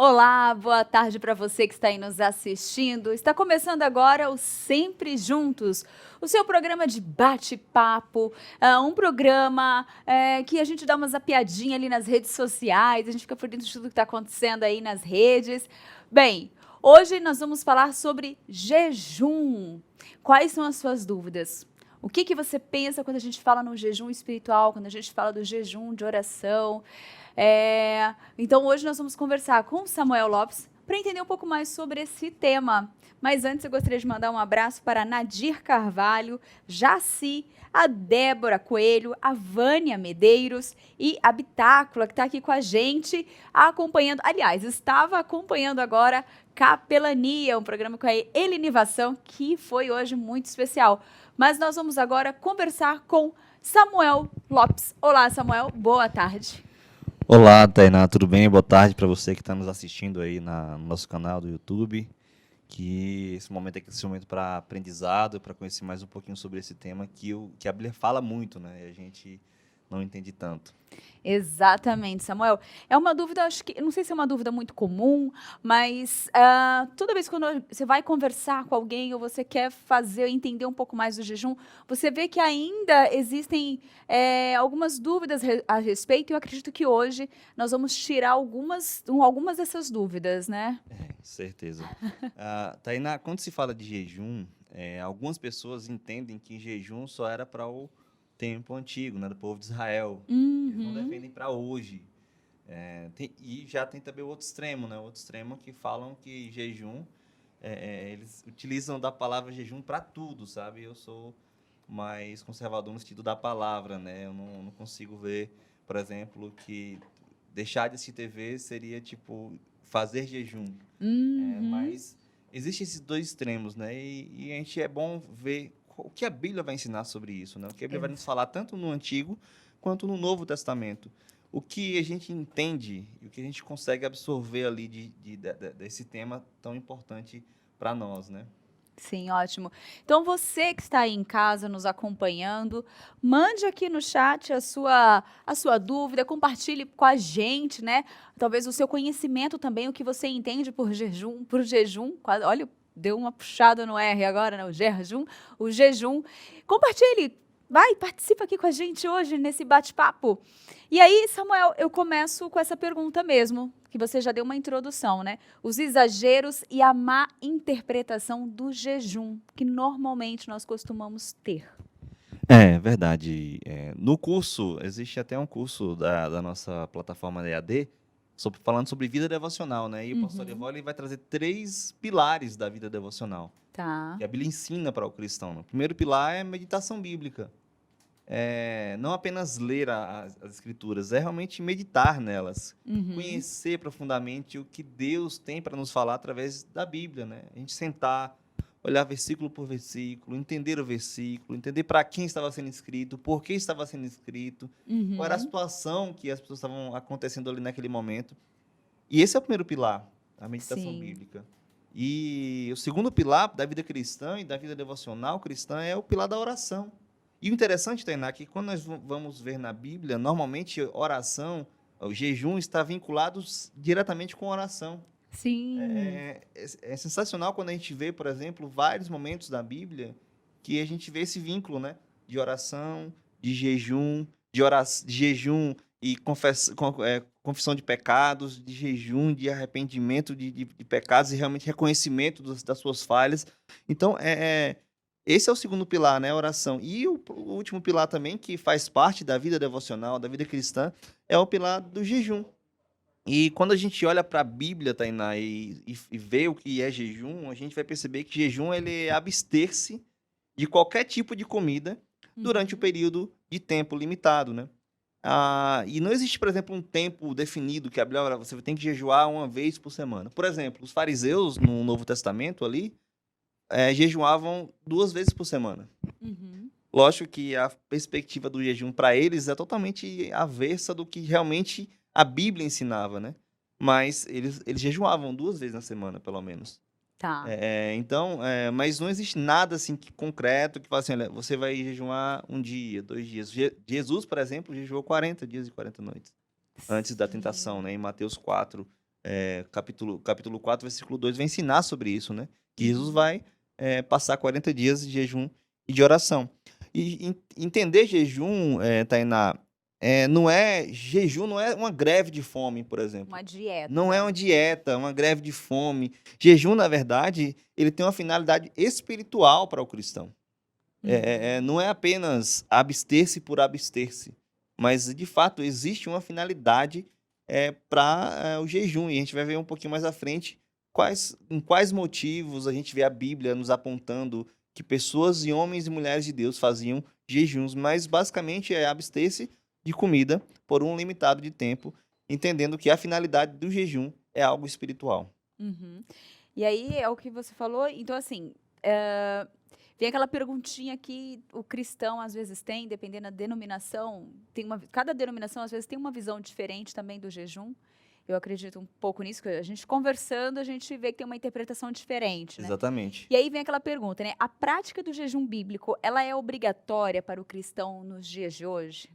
Olá, boa tarde para você que está aí nos assistindo. Está começando agora o Sempre Juntos, o seu programa de bate-papo, um programa que a gente dá uma zapiadinha ali nas redes sociais, a gente fica por dentro de tudo que está acontecendo aí nas redes. Bem, hoje nós vamos falar sobre jejum. Quais são as suas dúvidas? O que você pensa quando a gente fala no jejum espiritual, quando a gente fala do jejum de oração? Então, hoje nós vamos conversar com Samuel Lopes para entender um pouco mais sobre esse tema. Mas antes, eu gostaria de mandar um abraço para Nadir Carvalho, Jaci, a Débora Coelho, a Vânia Medeiros e a Bitácula, que está aqui com a gente, acompanhando, aliás, estava acompanhando agora Capelania, um programa com a Elinivação, que foi hoje muito especial. Mas nós vamos agora conversar com Samuel Lopes. Olá, Samuel, boa tarde. Olá, Tainá, tudo bem? Boa tarde para você que está nos assistindo aí no nosso canal do YouTube. Que esse momento aqui, esse momento para aprendizado, para conhecer mais um pouquinho sobre esse tema que a Bíblia fala muito, né? E a gente não entende tanto. Exatamente, Samuel. É uma dúvida, acho que, não sei se é uma dúvida muito comum, mas toda vez que você vai conversar com alguém ou você quer entender um pouco mais do jejum, você vê que ainda existem algumas dúvidas a respeito, e eu acredito que hoje nós vamos tirar algumas dessas dúvidas, né? Certeza. Tainá, quando se fala de jejum, algumas pessoas entendem que jejum só era para o tempo antigo, né, do povo de Israel. Eles não defendem para hoje. E já tem também o outro extremo, né? O outro extremo que falam que jejum, eles utilizam da palavra jejum para tudo, sabe? Eu sou mais conservador no sentido da palavra, né? Eu não consigo ver, por exemplo, que deixar de assistir TV seria tipo fazer jejum. Mas existem esses dois extremos, né? E a gente é bom ver o que a Bíblia vai ensinar sobre isso, né? O que a Bíblia vai nos falar tanto no Antigo quanto no Novo Testamento. O que a gente entende e o que a gente consegue absorver ali desse tema tão importante para nós, né? Sim, ótimo. Então, você que está aí em casa nos acompanhando, mande aqui no chat a sua dúvida, compartilhe com a gente, né? Talvez o seu conhecimento também, o que você entende por jejum. Olha, deu uma puxada no R agora, né? O jejum. Compartilhe, participa aqui com a gente hoje nesse bate-papo. E aí, Samuel, eu começo com essa pergunta mesmo, que você já deu uma introdução, né? Os exageros e a má interpretação do jejum, que normalmente nós costumamos ter. É verdade. No curso, existe até um curso da nossa plataforma EAD, falando sobre vida devocional, né? E o pastor Evole vai trazer 3 pilares da vida devocional, Tá. que a Bíblia ensina para o cristão. O primeiro pilar é meditação bíblica. Não apenas ler as escrituras, é realmente meditar nelas, conhecer profundamente o que Deus tem para nos falar através da Bíblia, né? A gente sentar, olhar versículo por versículo, entender o versículo, entender para quem estava sendo escrito, por que estava sendo escrito, qual era a situação que as pessoas estavam acontecendo ali naquele momento. E esse é o primeiro pilar, a meditação Sim. bíblica. E o segundo pilar da vida cristã e da vida devocional cristã é o pilar da oração. E o interessante, Tainá, é que quando nós vamos ver na Bíblia, normalmente oração, o jejum está vinculado diretamente com oração. Sim. É sensacional quando a gente vê, por exemplo, vários momentos da Bíblia que a gente vê esse vínculo, né? De oração, de jejum, de jejum e confissão de pecados, de jejum, de arrependimento de pecados e realmente reconhecimento das suas falhas. Então, esse é o segundo pilar, né? A oração. E o último pilar também, que faz parte da vida devocional, da vida cristã, é o pilar do jejum. E quando a gente olha para a Bíblia, Tainá, e vê o que é jejum, a gente vai perceber que jejum ele é abster-se de qualquer tipo de comida durante o período de tempo limitado, né? E não existe, por exemplo, um tempo definido que a Bíblia, você tem que jejuar uma vez por semana. Por exemplo, os fariseus no Novo Testamento ali jejuavam 2 vezes por semana. Lógico que a perspectiva do jejum para eles é totalmente avessa do que realmente a Bíblia ensinava, né? Mas eles jejuavam 2 vezes na semana, pelo menos. Tá. Então, mas não existe nada assim concreto que fala assim, olha, você vai jejuar 1 dia, 2 dias. Jesus, por exemplo, jejuou 40 dias e 40 noites antes da tentação, né? Em Mateus 4, capítulo 4, versículo 2, vai ensinar sobre isso, né? Que Jesus Uhum. vai passar 40 dias de jejum e de oração. E entender jejum, Tainá, jejum não é uma greve de fome, por exemplo. Uma Não é uma dieta. dieta, uma greve de fome. Jejum, na verdade, ele tem uma finalidade espiritual para o cristão. Uhum. Não é apenas abster-se por abster-se, mas de fato existe uma finalidade para o jejum. E a gente vai ver um pouquinho mais à frente em quais motivos a gente vê a Bíblia nos apontando que pessoas e homens e mulheres de Deus faziam jejuns, mas basicamente é abster-se de comida por um limitado de tempo, entendendo que a finalidade do jejum é algo espiritual. Uhum. E aí é o que você falou, então assim, eh, vem aquela perguntinha que o cristão às vezes tem, dependendo da denominação, cada denominação às vezes tem uma visão diferente também do jejum. Eu acredito um pouco nisso, que a gente conversando, a gente vê que tem uma interpretação diferente, né? Exatamente. E aí vem aquela pergunta, né? A prática do jejum bíblico, ela é obrigatória para o cristão nos dias de hoje?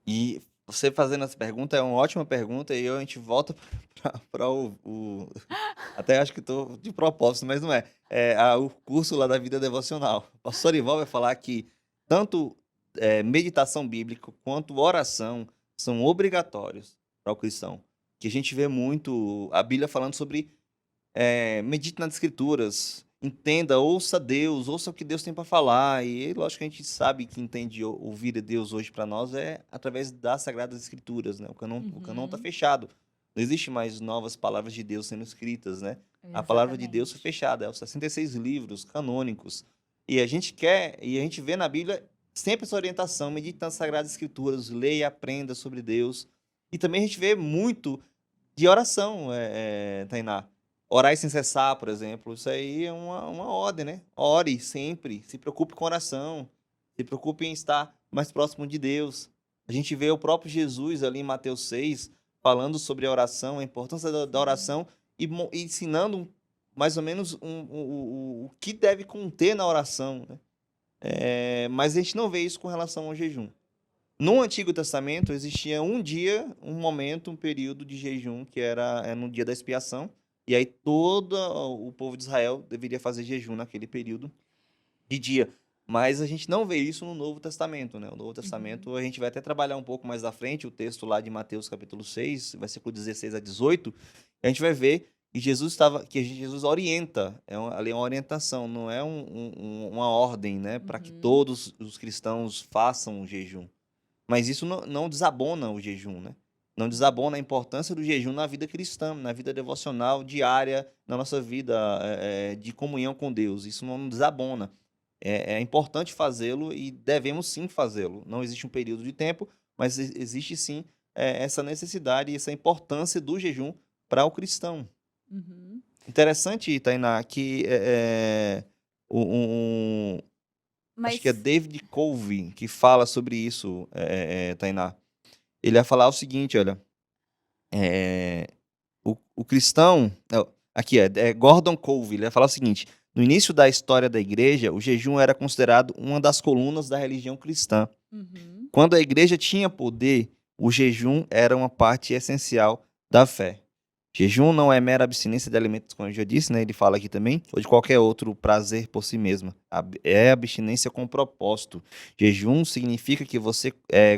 E você fazendo essa pergunta é uma ótima pergunta e a gente volta para até acho que estou de propósito, mas não é. O curso lá da vida devocional. O pastor Ival vai falar que tanto meditação bíblica quanto oração são obrigatórios para o cristão. Que a gente vê muito a Bíblia falando sobre medite nas escrituras, entenda, ouça Deus, ouça o que Deus tem para falar. E lógico que a gente sabe que entende ouvir a Deus hoje para nós é através das Sagradas Escrituras, né? O canon está Uhum, fechado. Não existe mais novas palavras de Deus sendo escritas, né? A palavra de Deus foi exatamente. fechada, é os 66 livros canônicos. E a gente vê na Bíblia sempre essa orientação, medite nas Sagradas Escrituras, leia e aprenda sobre Deus. E também a gente vê muito de oração, Tainá. Orar sem cessar, por exemplo, isso aí é uma ordem, né? Ore sempre, se preocupe com oração, se preocupe em estar mais próximo de Deus. A gente vê o próprio Jesus ali em Mateus 6 falando sobre a oração, a importância da Sim. oração e ensinando mais ou menos o que deve conter na oração, né? Mas a gente não vê isso com relação ao jejum. No Antigo Testamento existia um dia, um momento, um período de jejum que era no dia da expiação, e aí todo o povo de Israel deveria fazer jejum naquele período de dia. Mas a gente não vê isso no Novo Testamento, né? O Novo Uhum. Testamento a gente vai até trabalhar um pouco mais à frente, o texto lá de Mateus capítulo 6, versículo 16 a 18, a gente vai ver que Jesus orienta, ali é uma orientação, não é uma ordem, né, para que Uhum. todos os cristãos façam o jejum. Mas isso não desabona o jejum, né? Não desabona a importância do jejum na vida cristã, na vida devocional diária, na nossa vida de comunhão com Deus. Isso não desabona. É importante fazê-lo e devemos sim fazê-lo. Não existe um período de tempo, mas existe sim essa necessidade e essa importância do jejum para o cristão. Uhum. Interessante, Tainá, que um, acho que é Mas David Covey que fala sobre isso, Tainá. Ele vai falar o seguinte, olha, eh, o cristão, aqui é Gordon Covey, ele vai falar o seguinte: no início da história da igreja, o jejum era considerado uma das colunas da religião cristã. uhum. Quando a igreja tinha poder, o jejum era uma parte essencial da fé. Jejum não é mera abstinência de alimentos, como eu já disse, né? Ele fala aqui também, ou de qualquer outro prazer por si mesma. É abstinência com propósito. Jejum significa que você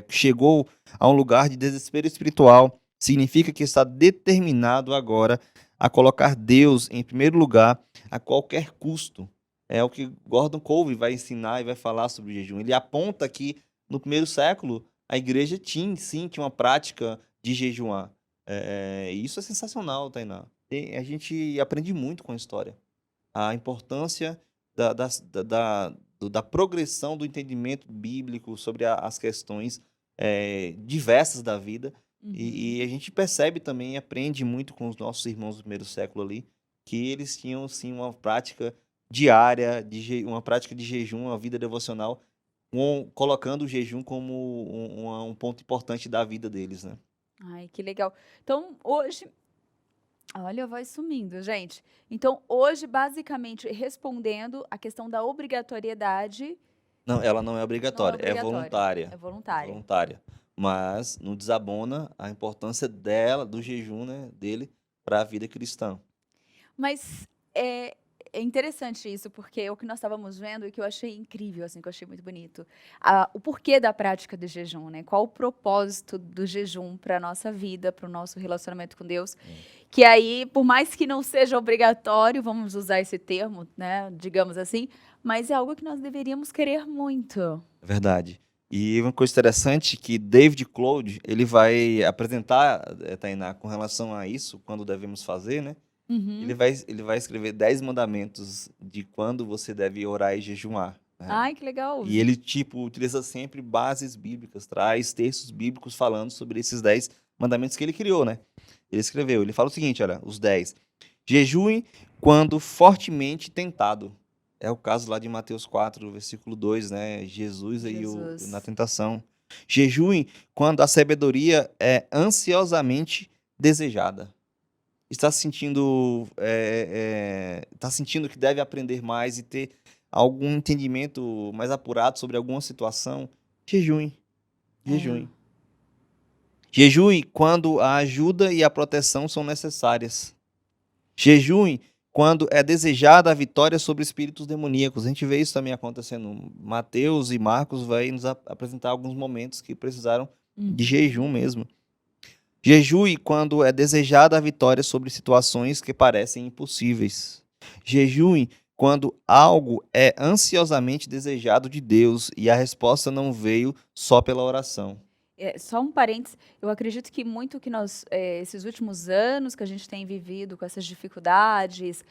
chegou a um lugar de desespero espiritual. Significa que está determinado agora a colocar Deus em primeiro lugar a qualquer custo. É o que Gordon Covey vai ensinar e vai falar sobre o jejum. Ele aponta que no primeiro século a igreja tinha sim tinha uma prática de jejuar. E isso é sensacional, Tainá. A gente aprende muito com a história. A importância da progressão do entendimento bíblico sobre as questões diversas da vida. E Uhum. a gente percebe também, aprende muito com os nossos irmãos do primeiro século ali, que eles tinham sim uma prática diária, uma prática de jejum, uma vida devocional, colocando o jejum como um ponto importante da vida deles, né? Ai, que legal. Então, hoje olha a voz sumindo, gente. Então, hoje, basicamente, respondendo a questão da obrigatoriedade, Não, ela não é não é obrigatória, é obrigatória, voluntária. é É voluntária. voluntária. mas não desabona a importância dela, do jejum, né, dele para a vida cristã. Mas é interessante isso, porque é o que nós estávamos vendo e que eu achei incrível, assim, que eu achei muito bonito. O porquê da prática do jejum, né? Qual o propósito do jejum para a nossa vida, para o nosso relacionamento com Deus. Que aí, por mais que não seja obrigatório, vamos usar esse termo, né? Digamos assim, mas é algo que nós deveríamos querer muito. É verdade. E uma coisa interessante que David Cloud, ele vai apresentar, Tainá, com relação a isso, quando devemos fazer, né? Uhum. Ele vai escrever 10 mandamentos de quando você deve orar e jejuar, né? Ai, que legal. E ele, tipo, utiliza sempre bases bíblicas, traz textos bíblicos falando sobre esses 10 mandamentos que ele criou, né? Ele escreveu, ele fala o seguinte, olha, os 10. Jejue quando fortemente tentado. É o caso lá de Mateus 4, versículo 2, né? Jesus aí na Jesus. tentação. Jejue quando a sabedoria é ansiosamente desejada. Está sentindo que deve aprender mais e ter algum entendimento mais apurado sobre alguma situação? Jejue. É. Jejue. Jejue quando a ajuda e a proteção são necessárias. Jejue quando é desejada a vitória sobre espíritos demoníacos. A gente vê isso também acontecendo. Mateus e Marcos vai nos apresentar alguns momentos que precisaram de jejum Uhum. mesmo. Jejue quando é desejada a vitória sobre situações que parecem impossíveis. Jejue quando algo é ansiosamente desejado de Deus e a resposta não veio só pela oração. Só um parênteses, eu acredito que muito que nós, esses últimos anos que a gente tem vivido com essas dificuldades,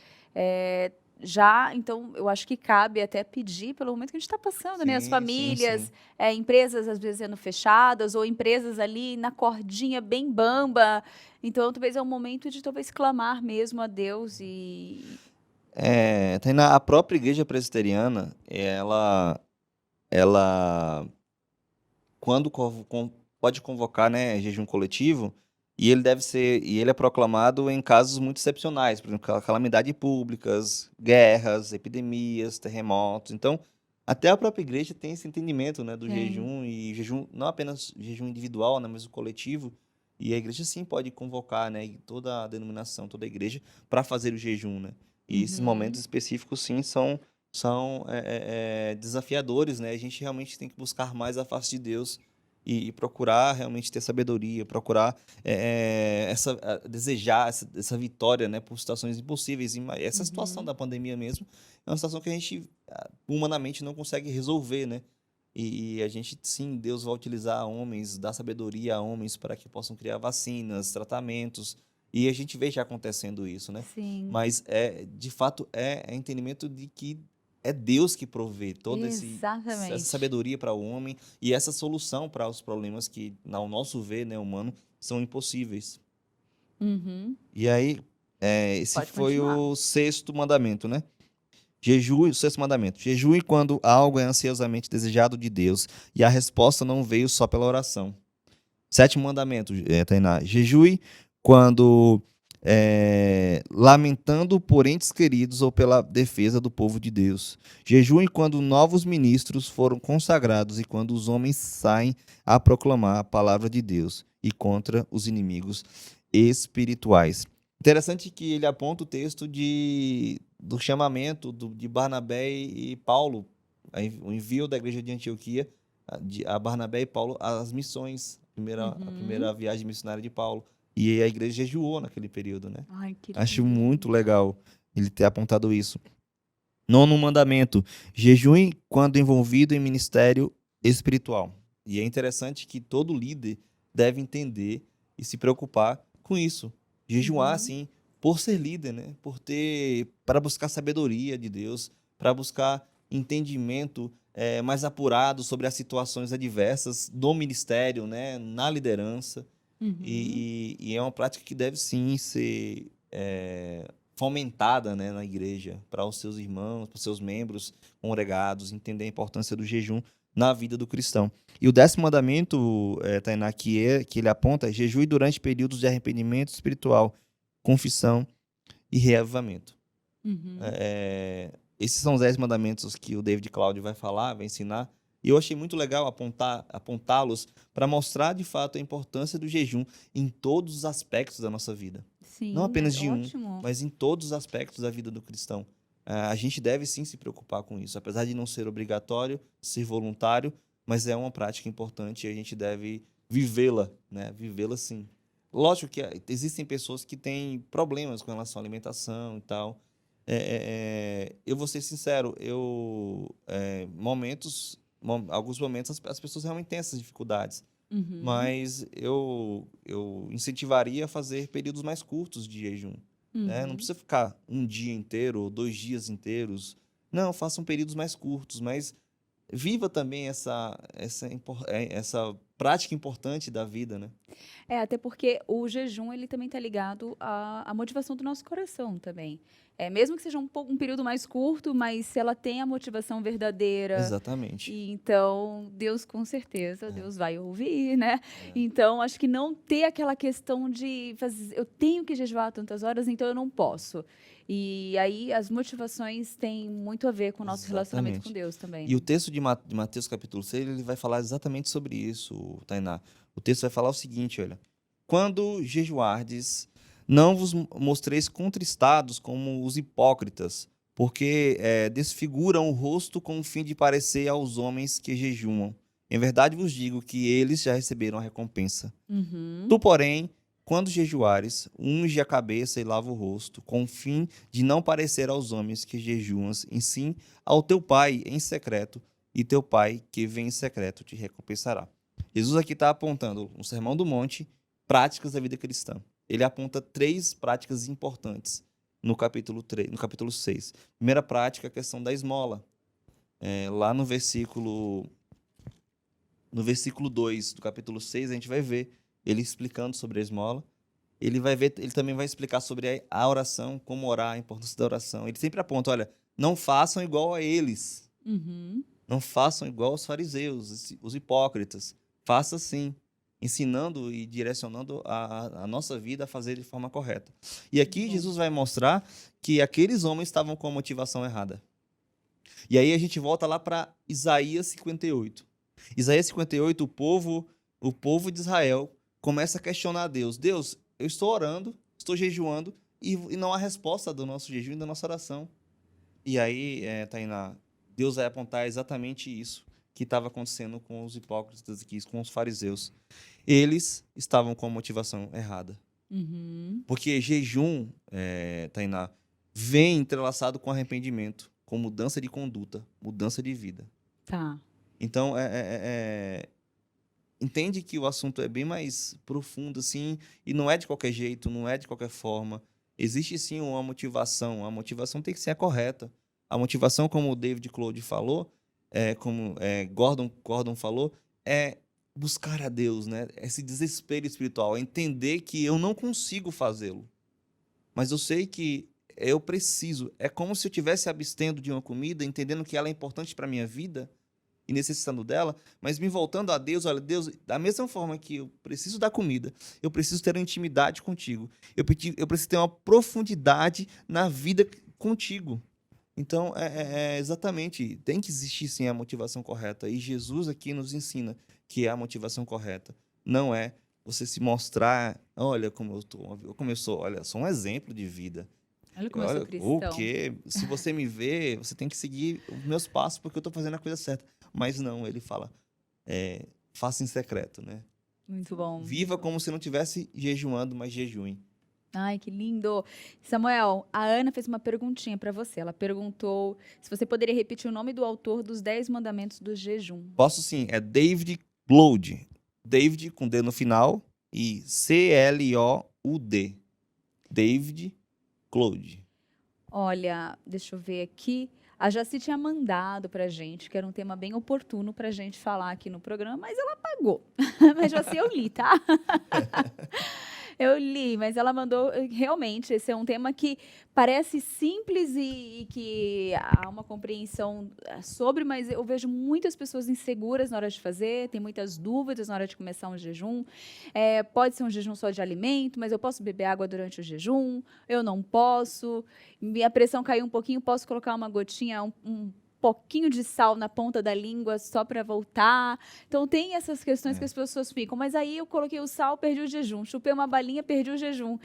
já, então, eu acho que cabe até pedir pelo momento que a gente está passando, né? As Sim, sim, sim. famílias, empresas às vezes sendo fechadas, ou empresas ali na cordinha bem bamba. Então, talvez é um momento de talvez clamar mesmo a Deus e. Tainá, a própria igreja presbiteriana, ela quando pode convocar, né, jejum coletivo, e ele é proclamado em casos muito excepcionais, por exemplo, calamidades públicas, guerras, epidemias, terremotos. Então, até a própria igreja tem esse entendimento, né, do Tem. jejum, e jejum não apenas jejum individual, né, mas o coletivo. E a igreja sim pode convocar, né, e toda a denominação, toda a igreja para fazer o jejum, né? E esses momentos Uhum. específicos sim são desafiadores, né? A gente realmente tem que buscar mais a face de Deus e procurar realmente ter sabedoria, procurar desejar essa vitória, né, por situações impossíveis. E essa situação Uhum. da pandemia mesmo é uma situação que a gente humanamente não consegue resolver, né? E a gente, sim, Deus vai utilizar homens, dar sabedoria a homens para que possam criar vacinas, tratamentos, e a gente vê já acontecendo isso, né? Sim. Mas de fato é entendimento de que é Deus que provê toda essa Exatamente. sabedoria para o homem e essa solução para os problemas que, ao nosso ver, né, humano, são impossíveis. Uhum. E aí, esse Pode foi continuar. o sexto mandamento, né? Jejue, o sexto mandamento. Jejue quando algo é ansiosamente desejado de Deus e a resposta não veio só pela oração. Sétimo mandamento, Tainá. Jejue quando lamentando por entes queridos ou pela defesa do povo de Deus. Jejue quando novos ministros foram consagrados e quando os homens saem a proclamar a palavra de Deus e contra os inimigos espirituais. Interessante que ele aponta o texto do chamamento de Barnabé e Paulo, o envio da igreja de Antioquia a Barnabé e Paulo às missões, a Uhum. primeira viagem missionária de Paulo. E a igreja jejuou naquele período, né? Ai, que Acho lindo, muito gente. legal ele ter apontado isso. Nono mandamento: jejue quando envolvido em ministério espiritual. E é interessante que todo líder deve entender e se preocupar com isso. Jejuar, Uhum. sim, por ser líder, né? Para buscar sabedoria de Deus, para buscar entendimento mais apurado sobre as situações adversas do ministério, né? Na liderança. Uhum. E é uma prática que deve sim ser fomentada, né, na igreja, para os seus irmãos, para os seus membros congregados, entender a importância do jejum na vida do cristão. E o décimo mandamento, Tainá, que ele aponta, é jejue durante períodos de arrependimento espiritual, confissão e reavivamento. Uhum. Esses são os 10 mandamentos que o David Cláudio vai falar, vai ensinar, E eu achei muito legal apontá-los para mostrar, de fato, a importância do jejum em todos os aspectos da nossa vida. Não Sim, apenas de um, ótimo. mas em todos os aspectos da vida do cristão. A gente deve sim se preocupar com isso, apesar de não ser obrigatório, ser voluntário, mas é uma prática importante e a gente deve vivê-la, né? Vivê-la sim. Lógico que existem pessoas que têm problemas com relação à alimentação e tal. Eu vou ser sincero, alguns momentos as pessoas realmente têm essas dificuldades, Uhum, mas eu incentivaria a fazer períodos mais curtos de jejum, né? Não uhum. precisa ficar um dia inteiro ou 2 dias inteiros. Não, façam períodos mais curtos, mas viva também essa prática importante da vida, né? Até porque o jejum, ele também está ligado à motivação do nosso coração também. Mesmo que seja um período mais curto, mas se ela tem a motivação verdadeira, Exatamente. e então Deus com certeza, É, Deus vai ouvir, né. é. Então acho que não ter aquela questão de eu tenho que jejuar tantas horas, então eu não posso. E aí as motivações têm muito a ver com o nosso relacionamento com Exatamente. Deus também, E o né. texto de Mateus capítulo 6 ele vai falar exatamente sobre isso, Tainá. O texto vai falar o seguinte, olha: quando jejuardes, não vos mostreis contristados como os hipócritas, porque desfiguram o rosto com o fim de parecer aos homens que jejuam. Em verdade vos digo que eles já receberam a recompensa. Uhum. Tu, porém, quando jejuares, unge a cabeça e lava o rosto, com o fim de não parecer aos homens que jejuam, e sim ao teu pai em secreto, e teu pai que vem em secreto te recompensará. Jesus aqui está apontando no Sermão do Monte práticas da vida cristã. Ele aponta 3 práticas importantes no capítulo 3, no capítulo 6. Primeira prática, a questão da esmola. Lá no versículo 2 do capítulo 6, a gente vai ver ele explicando sobre a esmola. Ele também vai explicar sobre a oração, como orar, a importância da oração. Ele sempre aponta, olha, não façam igual a eles. Uhum. Não façam igual aos fariseus, os hipócritas. Faça sim, ensinando e direcionando a nossa vida a fazer de forma correta. E Muito aqui bom. Jesus vai mostrar que aqueles homens estavam com a motivação errada. E aí a gente volta lá para Isaías 58. Isaías 58, o povo de Israel começa a questionar Deus. Deus, eu estou orando, estou jejuando e não há resposta do nosso jejum e da nossa oração. E aí, Tainá, Deus vai apontar exatamente isso que estava acontecendo com os hipócritas aqui, com os fariseus. Eles estavam com a motivação errada. Uhum. Porque jejum, Tainá, vem entrelaçado com arrependimento, com mudança de conduta, mudança de vida. Tá. Então, entende que o assunto é bem mais profundo, assim, e não é de qualquer jeito, não é de qualquer forma. Existe sim uma motivação, a motivação tem que ser a correta. A motivação, como o David Claude falou, como Gordon falou, é buscar a Deus, né? Esse desespero espiritual, é entender que eu não consigo fazê-lo, mas eu sei que eu preciso. É como se eu estivesse abstendo de uma comida, entendendo que ela é importante para a minha vida, e necessitando dela, mas me voltando a Deus, olha, Deus, da mesma forma que eu preciso da comida, eu preciso ter uma intimidade contigo. Eu preciso ter uma profundidade na vida contigo. Então, exatamente, tem que existir sim a motivação correta. E Jesus aqui nos ensina que é a motivação correta. Não é você se mostrar, olha como eu tô, como eu sou, olha, sou um exemplo de vida. Olha como eu sou Olha, o cristão. quê? Se você me vê, você tem que seguir os meus passos porque eu estou fazendo a coisa certa. Mas não, ele fala, faça em secreto, né? Muito bom, muito Viva bom. como se não estivesse jejuando, mas jejue. Ai, que lindo. Samuel, a Ana fez uma perguntinha para você. Ela perguntou se você poderia repetir o nome do autor dos 10 mandamentos do jejum. Posso sim, é David Cloud. David com D no final e Cloud. David Cloud. Olha, deixa eu ver aqui. A Jaci tinha mandado pra gente, que era um tema bem oportuno pra gente falar aqui no programa, mas ela apagou. Mas Jaci, eu li, tá? Eu li, mas ela mandou. Realmente, esse é um tema que parece simples e que há uma compreensão sobre, mas eu vejo muitas pessoas inseguras na hora de fazer, tem muitas dúvidas na hora de começar um jejum. Pode ser um jejum só de alimento, mas eu posso beber água durante o jejum? Eu não posso. Minha pressão caiu um pouquinho, posso colocar uma gotinha, pouquinho de sal na ponta da língua só para voltar. Então, tem essas questões que as pessoas ficam. Mas aí eu coloquei o sal, perdi o jejum. Chupei uma balinha, perdi o jejum.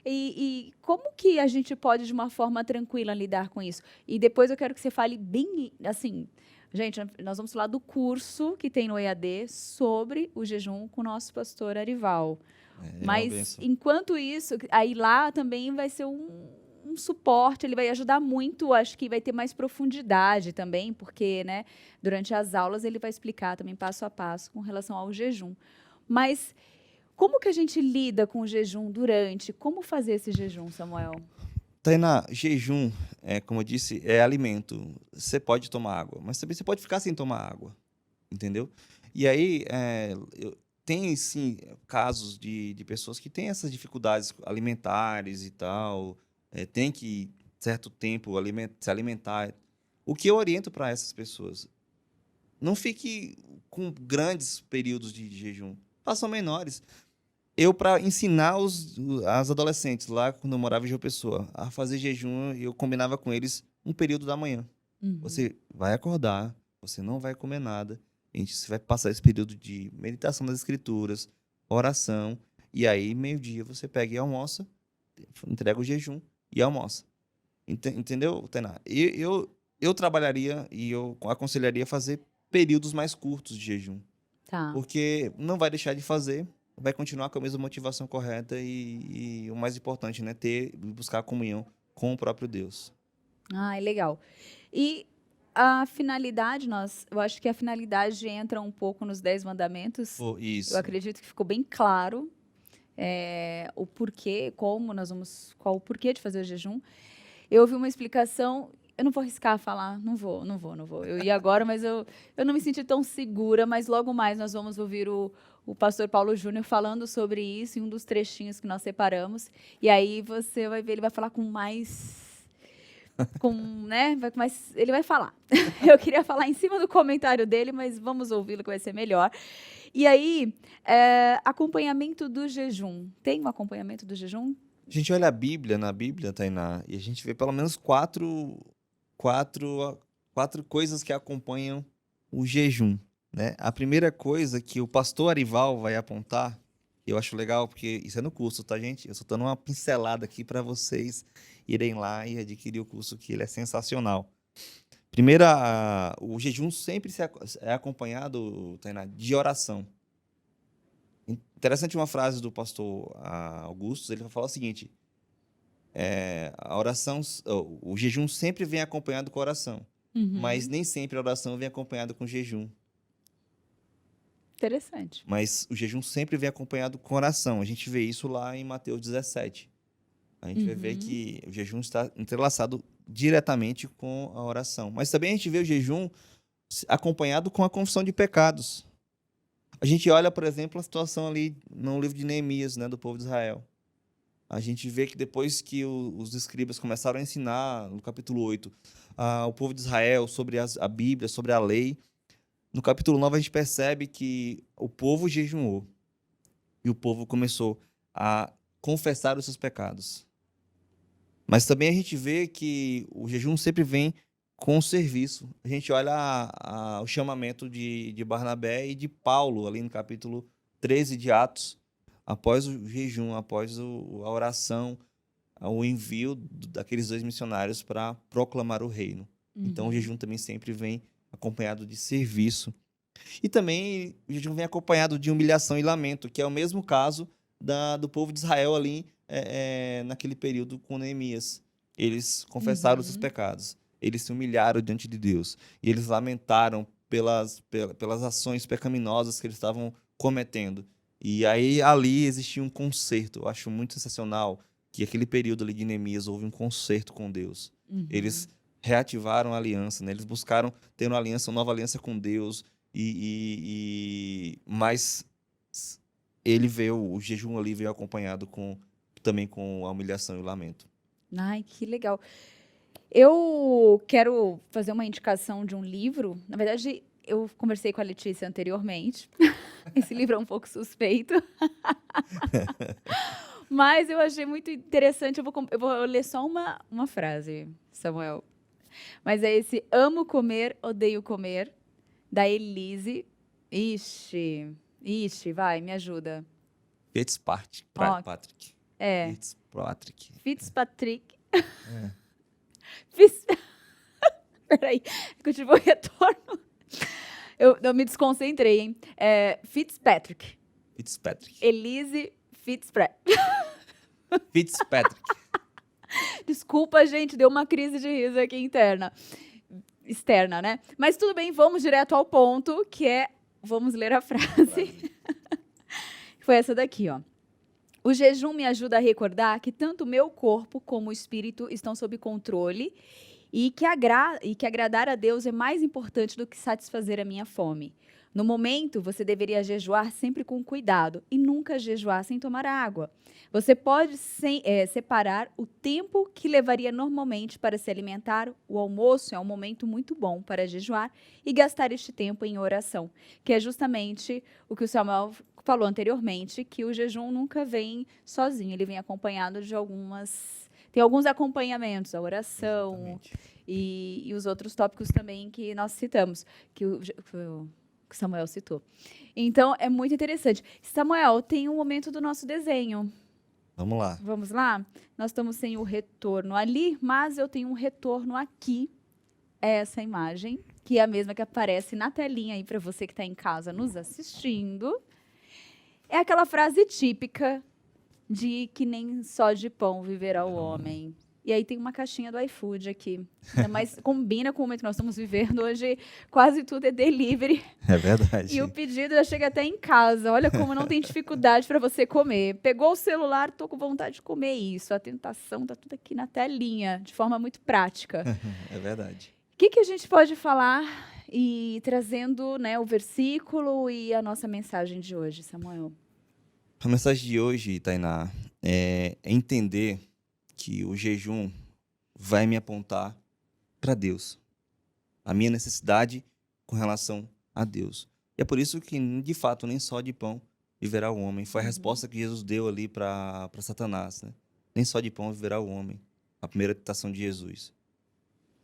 E como que a gente pode, de uma forma tranquila, lidar com isso? E depois eu quero que você fale bem, assim... Gente, nós vamos falar do curso que tem no EAD sobre o jejum com o nosso pastor Arival. É uma Mas, benção. enquanto isso, aí lá também vai ser um suporte, ele vai ajudar muito, acho que vai ter mais profundidade também, porque, né, durante as aulas ele vai explicar também passo a passo com relação ao jejum. Mas como que a gente lida com o jejum durante? Como fazer esse jejum, Samuel? Tainá, jejum, como eu disse, é alimento. Você pode tomar água, mas também você pode ficar sem tomar água, entendeu? E aí, tem sim casos de pessoas que têm essas dificuldades alimentares e tal, tem que, certo tempo, se alimentar. O que eu oriento para essas pessoas? Não fique com grandes períodos de jejum, façam menores. Eu, para ensinar as adolescentes lá, quando eu morava em João Pessoa, a fazer jejum, eu combinava com eles um período da manhã. Uhum. Você vai acordar, você não vai comer nada, você vai passar esse período de meditação das escrituras, oração, e aí, meio-dia, você pega e almoça, entrega o jejum e almoça. Entendeu, Tainá? Eu trabalharia e eu aconselharia fazer períodos mais curtos de jejum, Tá. porque não vai deixar de fazer, vai continuar com a mesma motivação correta e o mais importante, né, buscar a comunhão com o próprio Deus. Ah, é legal. E a finalidade, eu acho que a finalidade entra um pouco nos 10 mandamentos. Eu Isso. acredito que ficou bem claro o porquê, qual o porquê de fazer o jejum. Eu ouvi uma explicação, eu não vou arriscar falar, não vou. Eu ia agora, mas eu não me senti tão segura, mas logo mais nós vamos ouvir o pastor Paulo Júnior falando sobre isso em um dos trechinhos que nós separamos. E aí você vai ver, ele vai falar né? Mas ele vai falar. Eu queria falar em cima do comentário dele, mas vamos ouvi-lo que vai ser melhor. E aí, acompanhamento do jejum. Tem um acompanhamento do jejum? A gente olha na Bíblia, Tainá, e a gente vê pelo menos quatro coisas que acompanham o jejum, né? A primeira coisa que o pastor Arival vai apontar, eu acho legal, porque isso é no curso, tá, gente? Eu só dando uma pincelada aqui para vocês irem lá e adquirir o curso, que ele é sensacional. Primeira, o jejum sempre é acompanhado, Tainá, de oração. Interessante uma frase do pastor Augusto, ele vai falar o seguinte: o jejum sempre vem acompanhado com a oração, mas nem sempre a oração vem acompanhada com jejum. Interessante. Mas o jejum sempre vem acompanhado com oração. A gente vê isso lá em Mateus 17. A gente vai ver que o jejum está entrelaçado diretamente com a oração. Mas também a gente vê o jejum acompanhado com a confissão de pecados. A gente olha, por exemplo, a situação ali no livro de Neemias, né, do povo de Israel. A gente vê que depois que os escribas começaram a ensinar, no capítulo 8, o povo de Israel sobre a Bíblia, sobre a lei, no capítulo 9 a gente percebe que o povo jejuou e o povo começou a confessar os seus pecados. Mas também a gente vê que o jejum sempre vem com o serviço. A gente olha o chamamento de Barnabé e de Paulo, ali no capítulo 13 de Atos, após o jejum, após a oração, o envio daqueles 2 missionários para proclamar o reino. Então o jejum também sempre vem acompanhado de serviço. E também o jejum vem acompanhado de humilhação e lamento, que é o mesmo caso do povo de Israel ali naquele período com Neemias. Eles confessaram os seus pecados, eles se humilharam diante de Deus e eles lamentaram pelas ações pecaminosas que eles estavam cometendo. E aí ali existia um conserto. Eu acho muito sensacional que aquele período ali de Neemias houve um conserto com Deus. Eles reativaram a aliança, né? Eles buscaram ter uma nova aliança com Deus, mas o jejum ali veio acompanhado também com a humilhação e o lamento. Ai, que legal. Eu quero fazer uma indicação de um livro. Na verdade, eu conversei com a Letícia anteriormente. Esse livro é um pouco suspeito. Mas eu achei muito interessante. Eu vou ler só uma frase, Samuel. Mas é esse amo comer, odeio comer, da Elise. Ixi, vai, me ajuda. Fitzpatrick. Ó, Patrick. é, Fitzpatrick. Fitzpatrick. É. Fitz... Peraí, que eu tive um retorno. Eu me desconcentrei, hein? Fitzpatrick. Fitzpatrick. Elise Fitzpatrick. Fitzpatrick. Desculpa, gente, deu uma crise de riso aqui interna. Externa, né? Mas tudo bem, vamos direto ao ponto, que é... Vamos ler a frase. Foi essa daqui, ó. O jejum me ajuda a recordar que tanto o meu corpo como o espírito estão sob controle e que agradar a Deus é mais importante do que satisfazer a minha fome. No momento, você deveria jejuar sempre com cuidado e nunca jejuar sem tomar água. Você pode separar o tempo que levaria normalmente para se alimentar. O almoço é um momento muito bom para jejuar e gastar este tempo em oração, que é justamente o que o Samuel falou anteriormente, que o jejum nunca vem sozinho, ele vem acompanhado de tem alguns acompanhamentos, a oração e os outros tópicos também que nós citamos, que o Samuel citou. Então, é muito interessante. Samuel, tem um momento do nosso desenho. Vamos lá. Vamos lá? Nós estamos sem o retorno ali, mas eu tenho um retorno aqui. Essa imagem, que é a mesma que aparece na telinha aí para você que está em casa nos assistindo. É aquela frase típica de que nem só de pão viverá o homem. E aí tem uma caixinha do iFood aqui. Mas combina com o momento que nós estamos vivendo hoje. Quase tudo é delivery. É verdade. E o pedido já chega até em casa. Olha como não tem dificuldade para você comer. Pegou o celular, tô com vontade de comer isso. A tentação tá tudo aqui na telinha, de forma muito prática. É verdade. O que a gente pode falar e trazendo, né, o versículo e a nossa mensagem de hoje, Samuel? A mensagem de hoje, Tainá, é entender que o jejum vai me apontar para Deus, a minha necessidade com relação a Deus. E é por isso que, de fato, nem só de pão viverá o homem. Foi a resposta que Jesus deu ali para Satanás, né? Nem só de pão viverá o homem, a primeira tentação de Jesus,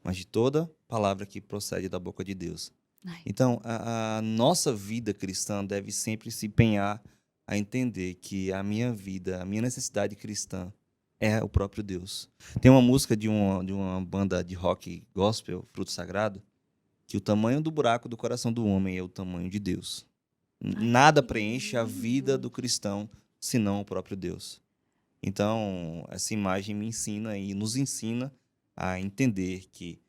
mas de toda palavra que procede da boca de Deus. Ai. Então, a nossa vida cristã deve sempre se empenhar a entender que a minha vida, a minha necessidade cristã é o próprio Deus. Tem uma música de uma banda de rock gospel, Fruto Sagrado, que o tamanho do buraco do coração do homem é o tamanho de Deus. Nada preenche a vida do cristão senão o próprio Deus. Então, essa imagem me ensina e nos ensina a entender que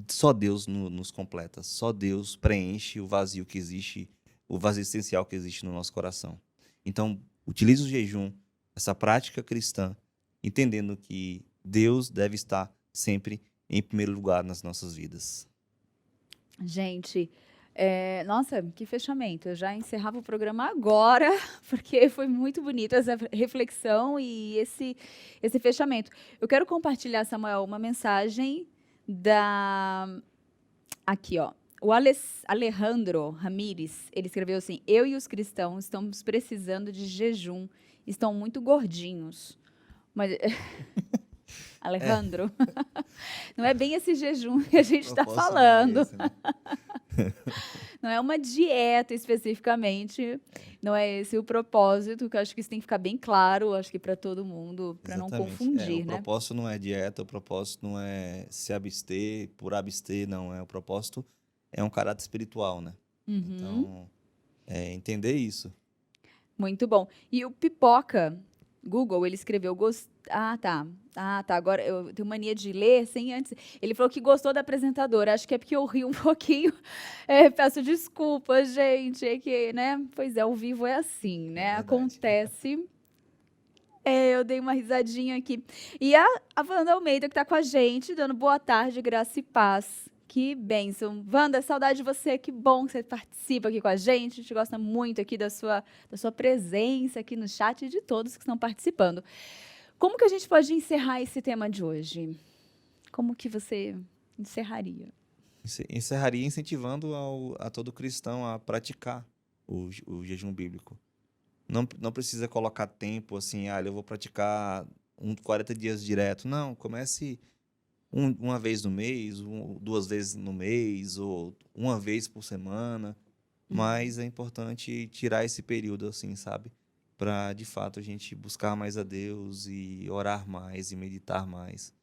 só Deus nos completa, só Deus preenche o vazio que existe, o vazio essencial que existe no nosso coração. Então, utilize o jejum, essa prática cristã, entendendo que Deus deve estar sempre em primeiro lugar nas nossas vidas. Gente, nossa, que fechamento. Eu já encerrava o programa agora, porque foi muito bonito essa reflexão e esse fechamento. Eu quero compartilhar, Samuel, uma mensagem aqui, ó. O Alejandro Ramírez, ele escreveu assim: eu e os cristãos estamos precisando de jejum, estão muito gordinhos. Mas, Alejandro, não é bem esse jejum que a gente está falando. Não é esse, né? Não é uma dieta especificamente, não é esse o propósito, que eu acho que isso tem que ficar bem claro, acho que para todo mundo, para não Exatamente. confundir, O né? propósito não é dieta, o propósito não é se abster por abster, não. O propósito é um caráter espiritual, né? Uhum. Então, entender isso. Muito bom. E o Pipoca, Google, ele escreveu... Ah, tá. Agora eu tenho mania de ler sem antes... Ele falou que gostou da apresentadora. Acho que é porque eu ri um pouquinho. Peço desculpas, gente. É que, né? Pois é, ao vivo é assim, né? verdade. Acontece. Eu dei uma risadinha aqui. E a Wanda Almeida, que está com a gente, dando boa tarde, graça e paz. Que bênção. Wanda, saudade de você. Que bom que você participa aqui com a gente. A gente gosta muito aqui da sua presença aqui no chat e de todos que estão participando. Como que a gente pode encerrar esse tema de hoje? Como que você encerraria? Encerraria incentivando a todo cristão a praticar o jejum bíblico. Não precisa colocar tempo assim, eu vou praticar 40 dias direto. Não, comece uma vez no mês, 2 vezes no mês, ou uma vez por semana. Mas é importante tirar esse período, assim, sabe? Para, de fato, a gente buscar mais a Deus e orar mais e meditar mais.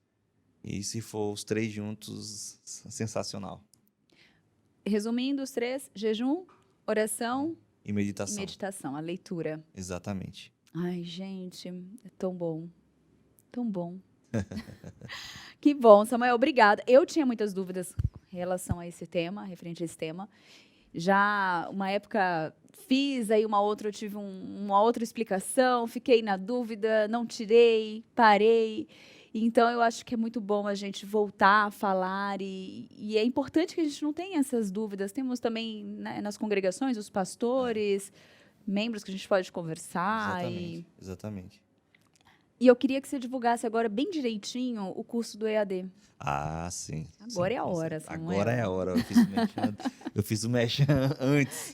E se for os 3 juntos, sensacional. Resumindo os 3, jejum, oração E e meditação. meditação, a leitura. Exatamente. Ai, gente, é tão bom. Tão bom. Que bom, Samuel, obrigada. Eu tinha muitas dúvidas em relação a esse tema, referente a esse tema. Já uma época fiz, aí uma outra eu tive uma outra explicação, fiquei na dúvida, não tirei, parei. Então, eu acho que é muito bom a gente voltar a falar e é importante que a gente não tenha essas dúvidas. Temos também, né, nas congregações os pastores, membros que a gente pode conversar. Exatamente. E eu queria que você divulgasse agora bem direitinho o curso do EAD. Ah, sim. Agora sim, é a com hora, certeza. Samuel. Agora é a hora. Eu fiz o merchan antes.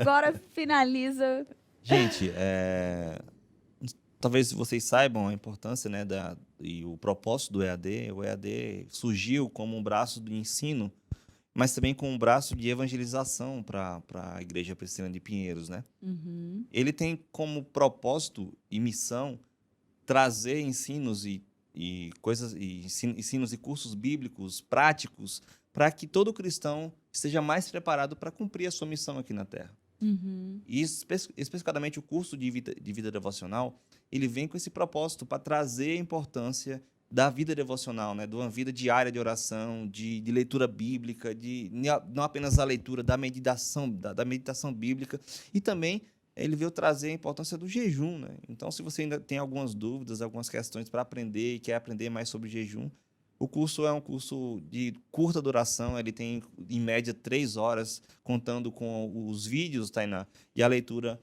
Agora finaliza. Gente, talvez vocês saibam a importância, né, e o propósito do EAD. O EAD surgiu como um braço de ensino, mas também como um braço de evangelização para a Igreja Presbiteriana de Pinheiros, né? Uhum. Ele tem como propósito e missão trazer ensinos ensinos e cursos bíblicos práticos para que todo cristão esteja mais preparado para cumprir a sua missão aqui na Terra. Uhum. E especificamente o curso de vida devocional, ele vem com esse propósito para trazer a importância da vida devocional, né? De uma vida diária de oração, de leitura bíblica, não apenas a leitura, da meditação bíblica, e também ele veio trazer a importância do jejum, né? Então, se você ainda tem algumas dúvidas, algumas questões para aprender e quer aprender mais sobre jejum, o curso é um curso de curta duração, ele tem, em média, 3 horas, contando com os vídeos, Tainá, e a leitura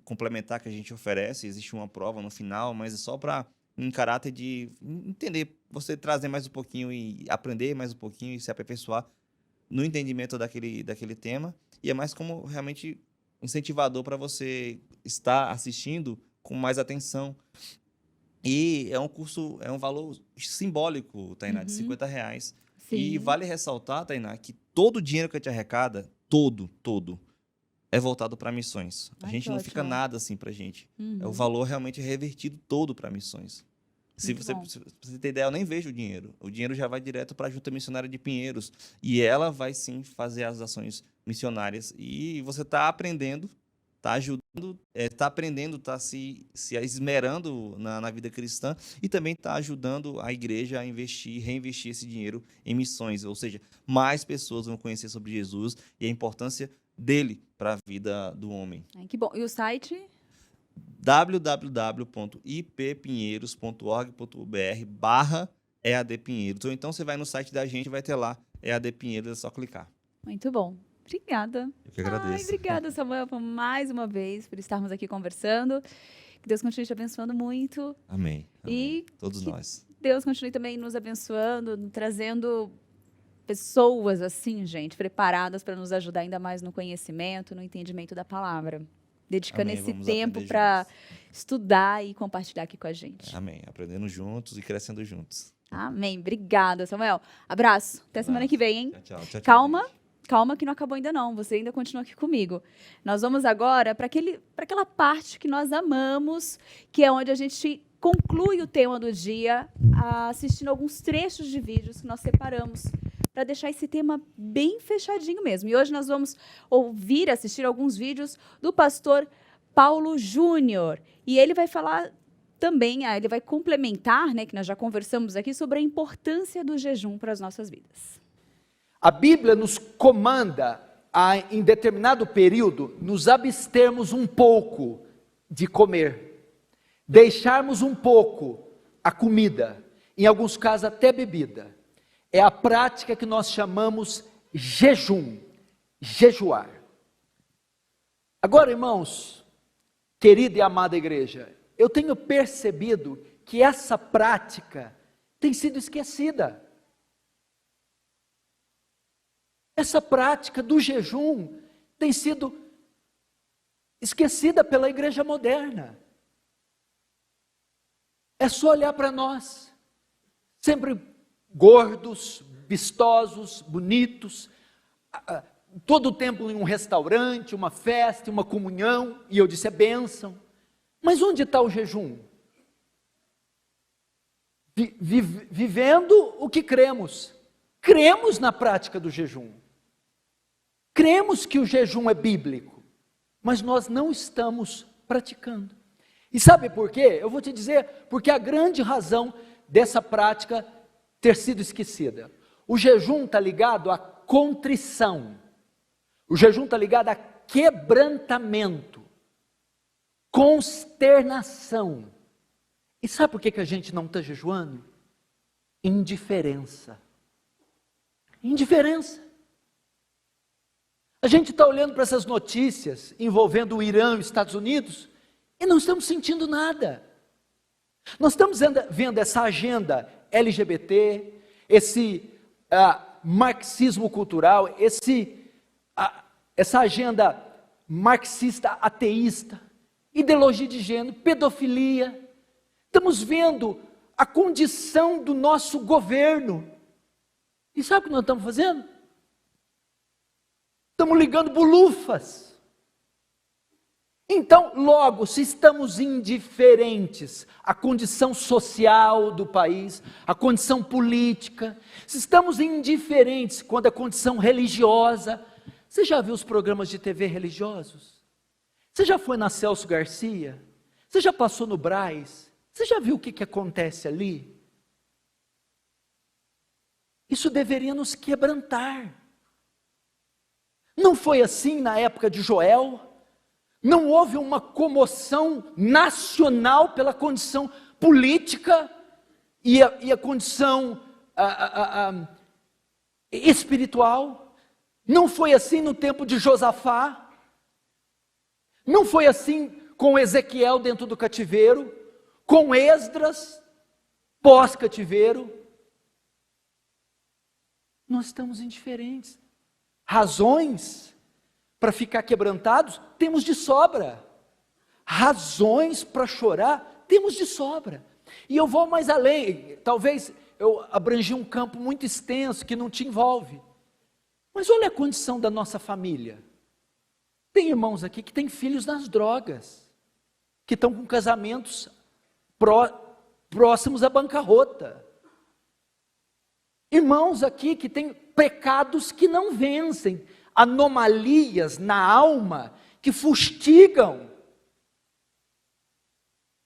complementar que a gente oferece. Existe uma prova no final, mas é só para, em caráter de entender, você trazer mais um pouquinho e aprender mais um pouquinho e se aperfeiçoar no entendimento daquele tema. E é mais como realmente incentivador para você estar assistindo com mais atenção. E é um valor simbólico, Tainá, de R$50. Sim. E vale ressaltar, Tainá, que todo o dinheiro que a gente arrecada, todo, é voltado para missões. A gente não fica nada assim para a gente. O valor realmente é revertido todo para missões. Se você ter ideia, eu nem vejo o dinheiro. O dinheiro já vai direto para a Junta Missionária de Pinheiros. E ela vai, sim, fazer as ações missionárias. E você está aprendendo, está ajudando, está aprendendo, está se esmerando na vida cristã e também está ajudando a igreja a reinvestir esse dinheiro em missões. Ou seja, mais pessoas vão conhecer sobre Jesus e a importância dele para a vida do homem. Ai, que bom. E o site? www.ippinheiros.org.br/EAD Pinheiros. Ou então você vai no site da gente e vai ter lá EAD Pinheiros, é só clicar. Muito bom. Obrigada. Eu que agradeço. Ai, obrigada, Samuel, por mais uma vez, por estarmos aqui conversando. Que Deus continue te abençoando muito. Amém. E todos nós. Deus continue também nos abençoando, trazendo pessoas assim, gente, preparadas para nos ajudar ainda mais no conhecimento, no entendimento da palavra. Dedicando esse tempo para estudar e compartilhar aqui com a gente. Amém. Aprendendo juntos e crescendo juntos. Amém. Obrigada, Samuel. Abraço. Até semana que vem, hein? Tchau. Calma que não acabou ainda não. Você ainda continua aqui comigo. Nós vamos agora para aquela parte que nós amamos, que é onde a gente conclui o tema do dia, assistindo alguns trechos de vídeos que nós separamos para deixar esse tema bem fechadinho mesmo. E hoje nós vamos assistir alguns vídeos do pastor Paulo Júnior. E ele vai falar também, ele vai complementar, né, que nós já conversamos aqui, sobre a importância do jejum para as nossas vidas. A Bíblia nos comanda a, em determinado período, nos abstermos um pouco de comer, deixarmos um pouco a comida, em alguns casos até bebida. É a prática que nós chamamos jejum, jejuar. Agora, irmãos, querida e amada igreja, eu tenho percebido que essa prática tem sido esquecida. Essa prática do jejum tem sido esquecida pela igreja moderna. É só olhar para nós. sempre gordos, vistosos, bonitos, todo o tempo em um restaurante, uma festa, uma comunhão, e eu disse, é bênção. Mas onde está o jejum? Vivendo o que cremos. Cremos na prática do jejum. Cremos que o jejum é bíblico, mas nós não estamos praticando. E sabe por quê? Eu vou te dizer, porque a grande razão dessa prática ter sido esquecida. O jejum está ligado à contrição. O jejum está ligado a quebrantamento, consternação. E sabe por que a gente não está jejuando? Indiferença. Indiferença. A gente está olhando para essas notícias envolvendo o Irã e os Estados Unidos e não estamos sentindo nada. Nós estamos vendo essa agenda LGBT, esse marxismo cultural, essa agenda marxista ateísta, ideologia de gênero, pedofilia. Estamos vendo a condição do nosso governo. E sabe o que nós estamos fazendo? Estamos ligando bolufas. Então, logo, se estamos indiferentes à condição social do país, à condição política, se estamos indiferentes quanto à condição religiosa, você já viu os programas de TV religiosos? Você já foi na Celso Garcia? Você já passou no Brás? Você já viu o que acontece ali? Isso deveria nos quebrantar. Não foi assim na época de Joel? Não houve uma comoção nacional pela condição política e a condição espiritual? Não foi assim no tempo de Josafá? Não foi assim com Ezequiel dentro do cativeiro? Com Esdras pós-cativeiro? Nós estamos indiferentes. Razões para ficar quebrantados, temos de sobra. Razões para chorar, temos de sobra. E eu vou mais além, talvez eu abrangi um campo muito extenso que não te envolve. Mas olha a condição da nossa família. Tem irmãos aqui que têm filhos nas drogas, que estão com casamentos próximos à bancarrota. Irmãos aqui que têm pecados que não vencem, anomalias na alma que fustigam.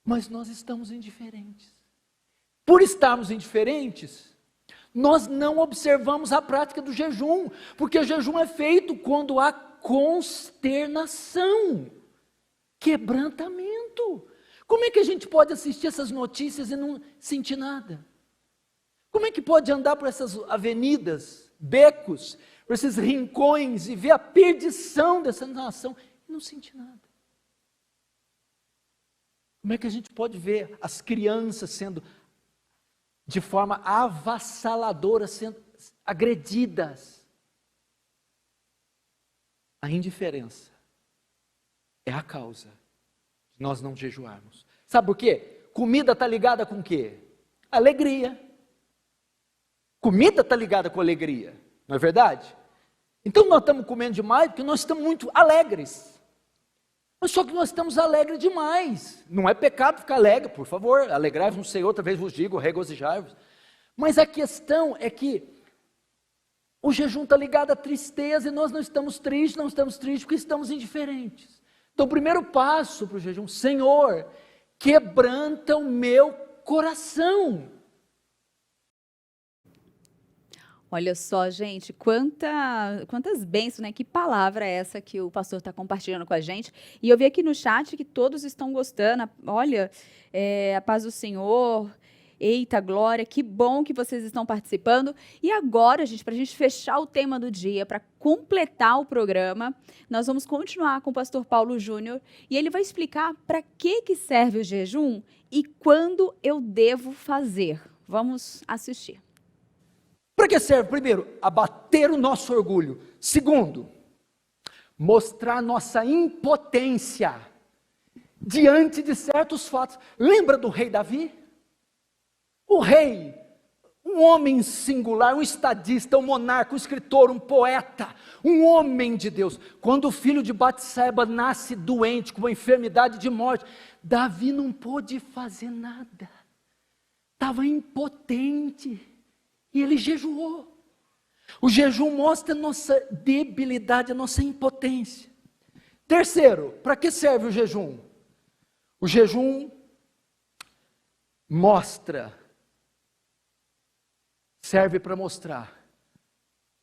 Mas nós estamos indiferentes. Por estarmos indiferentes, nós não observamos a prática do jejum, porque o jejum é feito quando há consternação, quebrantamento. Como é que a gente pode assistir essas notícias e não sentir nada? Como é que pode andar por essas avenidas, becos, por esses rincões e ver a perdição dessa nação e não sentir nada? Como é que a gente pode ver as crianças sendo, de forma avassaladora, sendo agredidas? A indiferença é a causa de nós não jejuarmos. Sabe por quê? Comida está ligada com o quê? Alegria. Comida está ligada com alegria, não é verdade? Então nós estamos comendo demais porque nós estamos muito alegres. Mas só que nós estamos alegres demais. Não é pecado ficar alegre, por favor, alegrai-vos no Senhor, outra vez vos digo, regozijai-vos. Mas a questão é que o jejum está ligado à tristeza e nós não estamos tristes porque estamos indiferentes. Então o primeiro passo para o jejum, Senhor, quebranta o meu coração. Olha só, gente, quantas bênçãos, né? Que palavra é essa que o pastor está compartilhando com a gente? E eu vi aqui no chat que todos estão gostando. Olha, a paz do Senhor, eita glória, que bom que vocês estão participando. E agora, gente, para a gente fechar o tema do dia, para completar o programa, nós vamos continuar com o pastor Paulo Júnior e ele vai explicar para que serve o jejum e quando eu devo fazer. Vamos assistir. Para que serve? Primeiro, abater o nosso orgulho. Segundo, mostrar nossa impotência diante de certos fatos. Lembra do rei Davi? O rei um homem singular, um estadista, um monarca, um escritor, um poeta, um homem de Deus. Quando o filho de Batseba nasce doente, com uma enfermidade de morte, Davi não pôde fazer nada, estava impotente, e ele jejuou. O jejum mostra a nossa debilidade, a nossa impotência. Terceiro, para que serve o jejum? O jejum serve para mostrar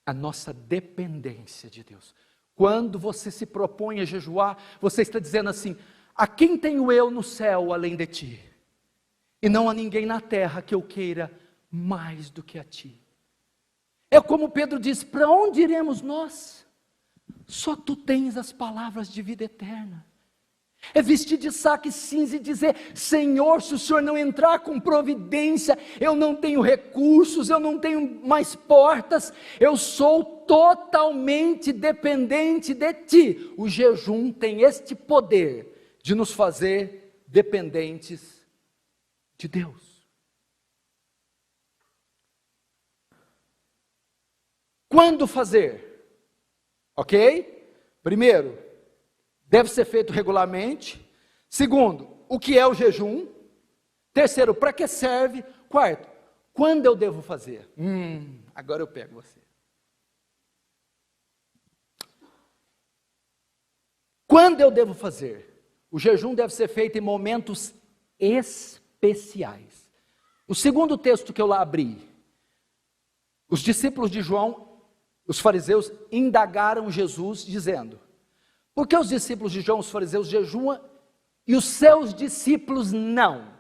a nossa dependência de Deus. Quando você se propõe a jejuar, você está dizendo assim: a quem tenho eu no céu além de ti? E não há ninguém na terra que eu queira mais do que a ti. É como Pedro diz: para onde iremos nós? Só tu tens as palavras de vida eterna. É vestir de saco e cinza e dizer: Senhor, se o Senhor não entrar com providência, eu não tenho recursos, eu não tenho mais portas, eu sou totalmente dependente de Ti. O jejum tem este poder de nos fazer dependentes de Deus. Quando fazer? Ok? Primeiro, deve ser feito regularmente. Segundo, o que é o jejum? Terceiro, para que serve? Quarto, quando eu devo fazer? Agora eu pego você. Quando eu devo fazer? O jejum deve ser feito em momentos especiais. O segundo texto que eu lá abri, os discípulos de João, os fariseus, indagaram Jesus dizendo: por que os discípulos de João, os fariseus, jejuam e os seus discípulos não?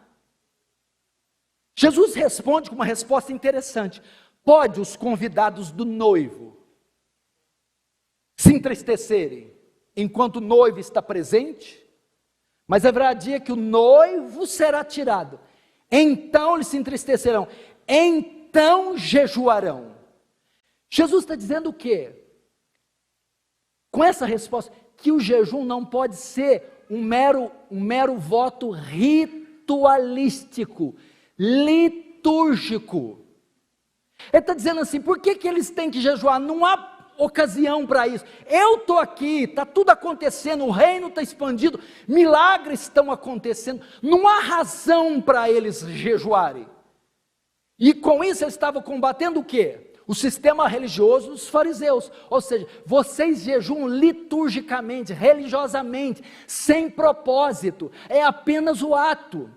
Jesus responde com uma resposta interessante: pode os convidados do noivo se entristecerem enquanto o noivo está presente? Mas haverá dia que o noivo será tirado, então eles se entristecerão, então jejuarão. Jesus está dizendo o quê? Com essa resposta, que o jejum não pode ser um mero voto ritualístico, litúrgico. Ele está dizendo assim: por que eles têm que jejuar? Não há ocasião para isso. Eu estou aqui, está tudo acontecendo, o reino está expandido, milagres estão acontecendo, não há razão para eles jejuarem. E com isso eles estavam combatendo o quê? O sistema religioso dos fariseus, ou seja, vocês jejuam liturgicamente, religiosamente, sem propósito, é apenas o ato.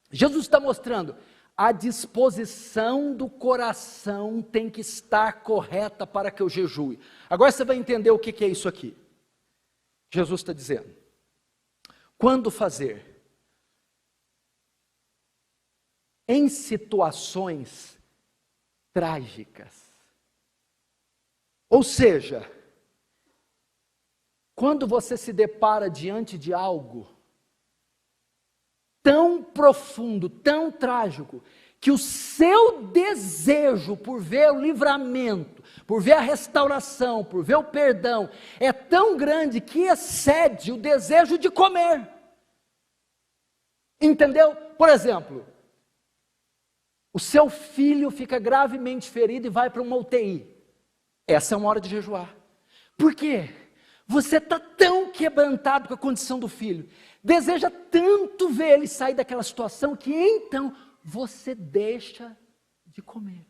Jesus está mostrando, a disposição do coração tem que estar correta para que eu jejue. Agora você vai entender o que é isso aqui. Jesus está dizendo, quando fazer? Em situações trágicas. Ou seja, quando você se depara diante de algo tão profundo, tão trágico, que o seu desejo por ver o livramento, por ver a restauração, por ver o perdão, é tão grande que excede o desejo de comer. Entendeu? Por exemplo, o seu filho fica gravemente ferido e vai para uma UTI. Essa é uma hora de jejuar. Por quê? Você está tão quebrantado com a condição do filho, deseja tanto ver ele sair daquela situação, que então você deixa de comer.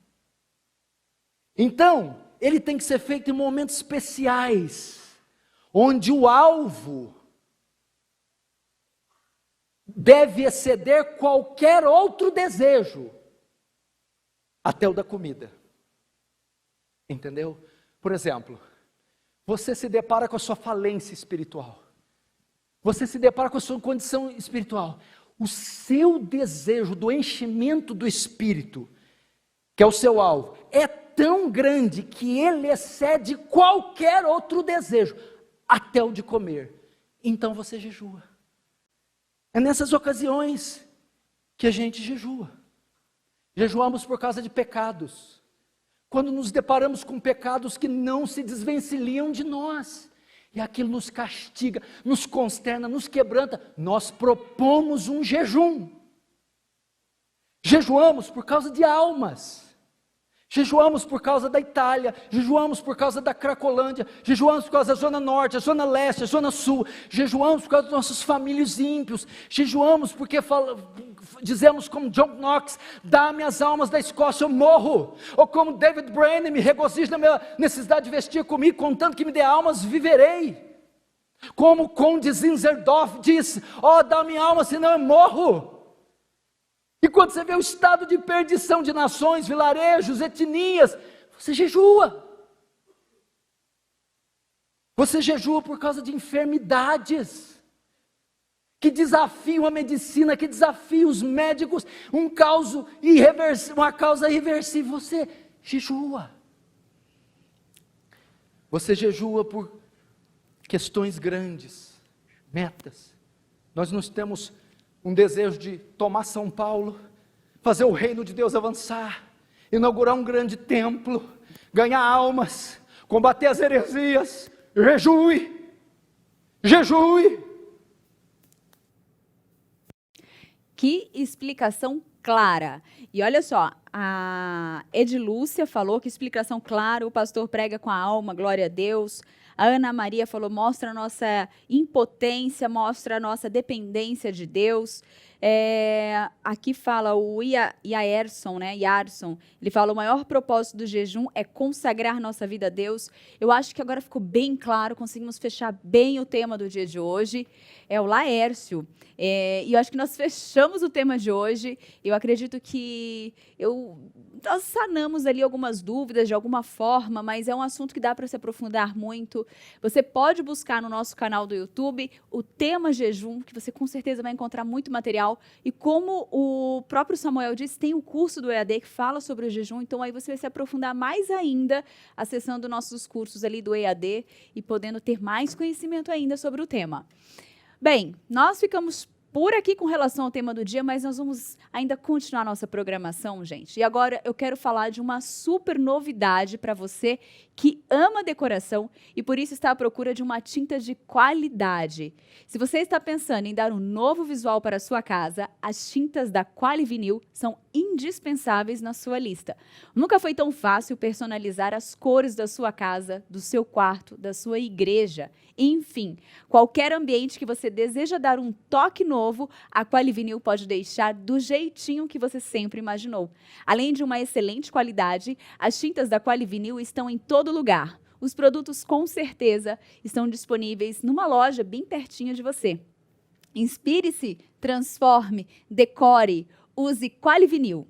Então, ele tem que ser feito em momentos especiais, onde o alvo deve exceder qualquer outro desejo, até o da comida. Entendeu? Por exemplo, você se depara com a sua falência espiritual, você se depara com a sua condição espiritual, o seu desejo do enchimento do Espírito, que é o seu alvo, é tão grande que ele excede qualquer outro desejo, até o de comer. Então você jejua. É nessas ocasiões que a gente jejua. Jejuamos por causa de pecados. Quando nos deparamos com pecados que não se desvencilham de nós, e aquilo nos castiga, nos consterna, nos quebranta, nós propomos um jejum. Jejuamos por causa de almas. Jejuamos por causa da Itália, jejuamos por causa da Cracolândia, jejuamos por causa da Zona Norte, a Zona Leste, a Zona Sul, jejuamos por causa dos nossos famílios ímpios, jejuamos porque dizemos como John Knox, dá-me as almas da Escócia, eu morro, ou como David Brainerd, me regozijo na minha necessidade de vestir comigo, contanto que me dê almas, viverei. Como o Conde Zinzendorf disse, dá-me alma, senão eu morro. E quando você vê o estado de perdição de nações, vilarejos, etnias, você jejua. Você jejua por causa de enfermidades que desafiam a medicina, que desafiam os médicos, uma causa irreversível. Você jejua. Você jejua por questões grandes, metas. Nós nos temos um desejo de tomar São Paulo, fazer o reino de Deus avançar, inaugurar um grande templo, ganhar almas, combater as heresias. Jejue, jejue. Que explicação clara. E olha só, a Edilúcia falou que explicação clara, o pastor prega com a alma, glória a Deus. A Ana Maria falou, mostra a nossa impotência, mostra a nossa dependência de Deus. Aqui fala o Yarson, ele fala, o maior propósito do jejum é consagrar nossa vida a Deus. Eu acho que agora ficou bem claro, conseguimos fechar bem o tema do dia de hoje. É o Laércio. E eu acho que nós fechamos o tema de hoje. Eu acredito que nós sanamos ali algumas dúvidas de alguma forma, mas é um assunto que dá para se aprofundar muito. Você pode buscar no nosso canal do YouTube o tema jejum, que você com certeza vai encontrar muito material. E como o próprio Samuel disse, tem o curso do EAD que fala sobre o jejum, então aí você vai se aprofundar mais ainda acessando nossos cursos ali do EAD e podendo ter mais conhecimento ainda sobre o tema. Bem, nós ficamos por aqui com relação ao tema do dia, mas nós vamos ainda continuar nossa programação, gente. E agora eu quero falar de uma super novidade para você que ama decoração e por isso está à procura de uma tinta de qualidade. Se você está pensando em dar um novo visual para a sua casa, as tintas da Qualivinil são indispensáveis na sua lista. Nunca foi tão fácil personalizar as cores da sua casa, do seu quarto, da sua igreja. Enfim, qualquer ambiente que você deseja dar um toque novo, a Qualivinil pode deixar do jeitinho que você sempre imaginou. Além de uma excelente qualidade, as tintas da Qualivinil estão em todo lugar. Os produtos, com certeza, estão disponíveis numa loja bem pertinho de você. Inspire-se, transforme, decore, use Qualivinil.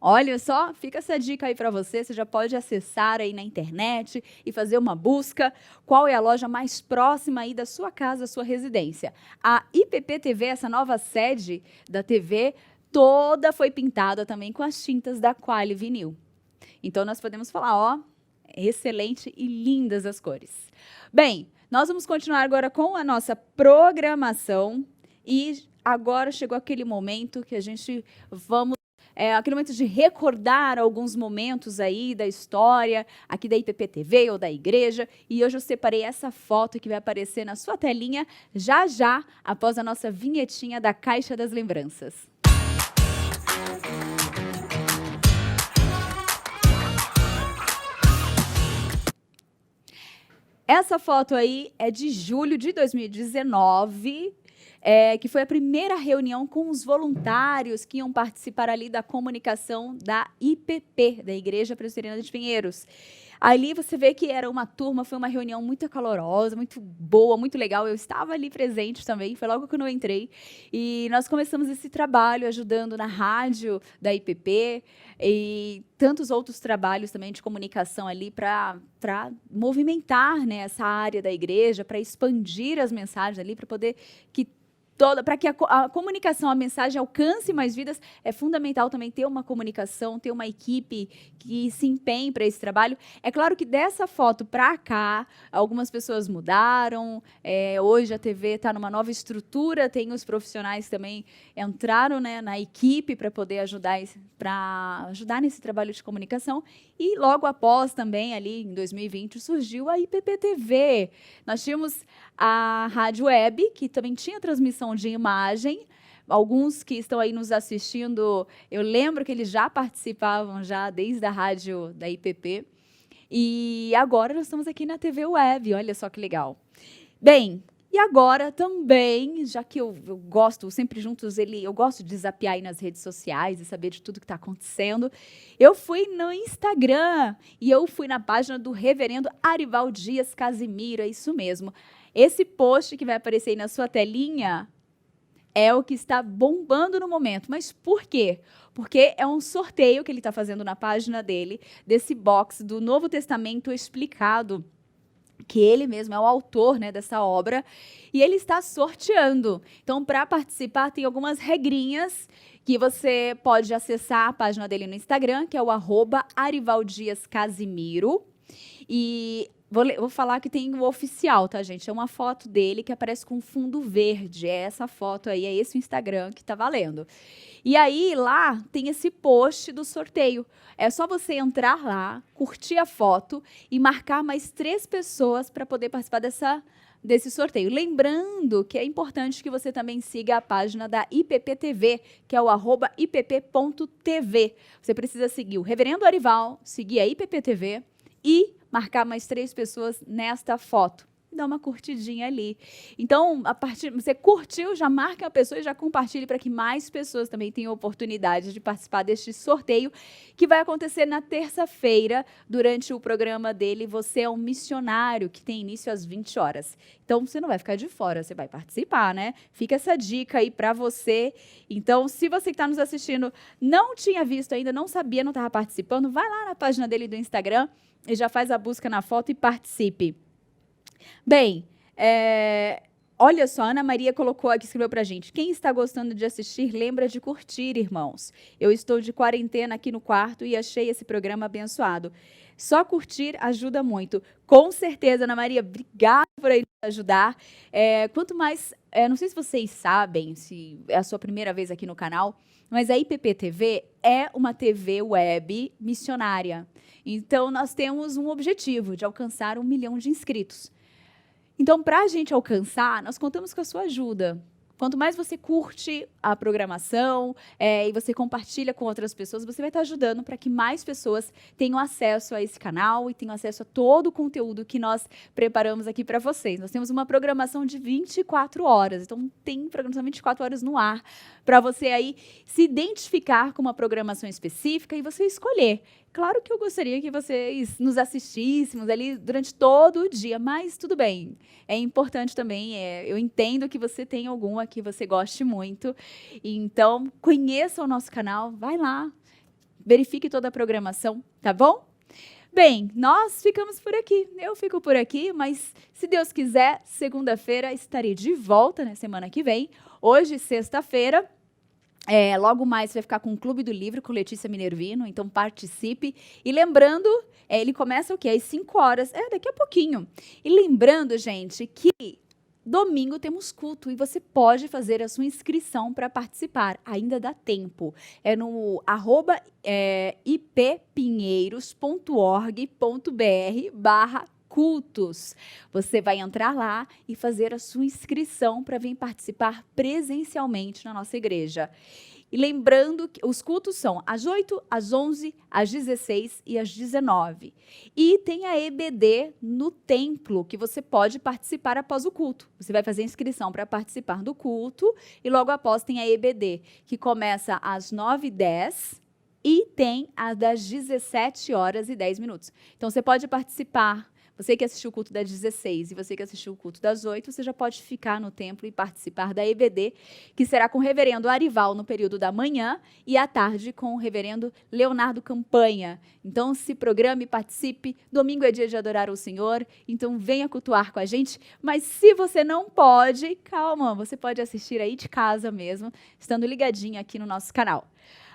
Olha só, fica essa dica aí para você, você já pode acessar aí na internet e fazer uma busca. Qual é a loja mais próxima aí da sua casa, da sua residência? A IPP-TV, essa nova sede da TV, toda foi pintada também com as tintas da Qualivinil. Então, nós podemos falar, excelente e lindas as cores. Bem, nós vamos continuar agora com a nossa programação e agora chegou aquele momento que a gente aquele momento de recordar alguns momentos aí da história, aqui da IPP-TV ou da igreja, e hoje eu separei essa foto que vai aparecer na sua telinha já já, após a nossa vinhetinha da Caixa das Lembranças. Essa foto aí é de julho de 2019, que foi a primeira reunião com os voluntários que iam participar ali da comunicação da IPP, da Igreja Presbiteriana de Pinheiros. Ali você vê que era uma turma, foi uma reunião muito calorosa, muito boa, muito legal. Eu estava ali presente também, foi logo quando eu entrei. E nós começamos esse trabalho ajudando na rádio da IPP e tantos outros trabalhos também de comunicação ali para movimentar, né, essa área da igreja, para expandir as mensagens ali, para poder para que a comunicação, a mensagem alcance mais vidas, é fundamental também ter uma comunicação, ter uma equipe que se empenhe para esse trabalho. É claro que dessa foto para cá, algumas pessoas mudaram, hoje a TV está numa nova estrutura, tem os profissionais que também entraram, né, na equipe para poder ajudar nesse trabalho de comunicação. E logo após também, ali em 2020, surgiu a IPP-TV. Nós tínhamos a rádio web, que também tinha transmissão de imagem, alguns que estão aí nos assistindo, eu lembro que eles já participavam já desde a rádio da IPP. E agora nós estamos aqui na TV Web, olha só que legal. Bem, e agora também, já que eu gosto, Sempre Juntos, eu gosto de desafiar aí nas redes sociais e saber de tudo que está acontecendo, eu fui no Instagram e eu fui na página do reverendo Arival Dias Casimiro, é isso mesmo. Esse post que vai aparecer aí na sua telinha é o que está bombando no momento. Mas por quê? Porque é um sorteio que ele está fazendo na página dele, desse box do Novo Testamento explicado, que ele mesmo é o autor, né, dessa obra, e ele está sorteando. Então, para participar, tem algumas regrinhas que você pode acessar a página dele no Instagram, que é o @arivaldiascasimiro, e vou falar que tem o oficial, tá, gente? É uma foto dele que aparece com fundo verde. É essa foto aí, é esse o Instagram que tá valendo. E aí, lá, tem esse post do sorteio. É só você entrar lá, curtir a foto e marcar mais 3 pessoas para poder participar desse sorteio. Lembrando que é importante que você também siga a página da IPP-TV, que é o @ipp.tv. Você precisa seguir o Reverendo Arival, seguir a IPP-TV e marcar mais 3 pessoas nesta foto. Dá uma curtidinha ali. Então, você curtiu, já marca a pessoa e já compartilhe para que mais pessoas também tenham oportunidade de participar deste sorteio, que vai acontecer na terça-feira, durante o programa dele, Você é um Missionário, que tem início às 20 horas. Então, você não vai ficar de fora, você vai participar, né? Fica essa dica aí para você. Então, se você que está nos assistindo não tinha visto ainda, não sabia, não estava participando, vai lá na página dele do Instagram e já faz a busca na foto e participe. Bem, olha só, a Ana Maria colocou aqui, escreveu pra gente: quem está gostando de assistir, lembra de curtir, irmãos. Eu estou de quarentena aqui no quarto e achei esse programa abençoado. Só curtir ajuda muito. Com certeza, Ana Maria, obrigada por aí nos ajudar. Quanto mais, não sei se vocês sabem, se é a sua primeira vez aqui no canal, mas a IPP-TV é uma TV web missionária. Então, nós temos um objetivo de alcançar 1 milhão de inscritos. Então, para a gente alcançar, nós contamos com a sua ajuda. Quanto mais você curte a programação e você compartilha com outras pessoas, você vai estar ajudando para que mais pessoas tenham acesso a esse canal e tenham acesso a todo o conteúdo que nós preparamos aqui para vocês. Nós temos uma programação de 24 horas, então tem programação 24 horas no ar, para você aí se identificar com uma programação específica e você escolher. Claro que eu gostaria que vocês nos assistíssemos ali durante todo o dia, mas tudo bem. É importante também, eu entendo que você tem alguma que você goste muito. Então, conheça o nosso canal, vai lá, verifique toda a programação, tá bom? Bem, nós ficamos por aqui. Eu fico por aqui, mas se Deus quiser, segunda-feira estarei de volta, na semana que vem. Hoje, sexta-feira. Logo mais você vai ficar com o Clube do Livro com Letícia Minervino, então participe. E lembrando, ele começa o quê? Às 5 horas, daqui a pouquinho. E lembrando, gente, que domingo temos culto e você pode fazer a sua inscrição para participar, ainda dá tempo. É no ippinheiros.org.br/cultos. Você vai entrar lá e fazer a sua inscrição para vir participar presencialmente na nossa igreja. E lembrando que os cultos são às 8, às 11, às 16 e às 19. E tem a EBD no templo, que você pode participar após o culto. Você vai fazer a inscrição para participar do culto e logo após tem a EBD, que começa às 9h10 e tem a das 17h10. Então, você pode participar. Você que assistiu o culto das 16 e você que assistiu o culto das 8, você já pode ficar no templo e participar da EBD, que será com o reverendo Arival no período da manhã e à tarde com o reverendo Leonardo Campanha. Então, se programe, participe. Domingo é dia de adorar o Senhor, então venha cultuar com a gente. Mas se você não pode, calma, você pode assistir aí de casa mesmo, estando ligadinho aqui no nosso canal.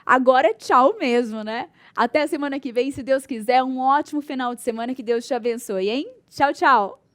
Agora é tchau mesmo, né? Até a semana que vem, se Deus quiser. Um ótimo final de semana. Que Deus te abençoe, hein? Tchau, tchau.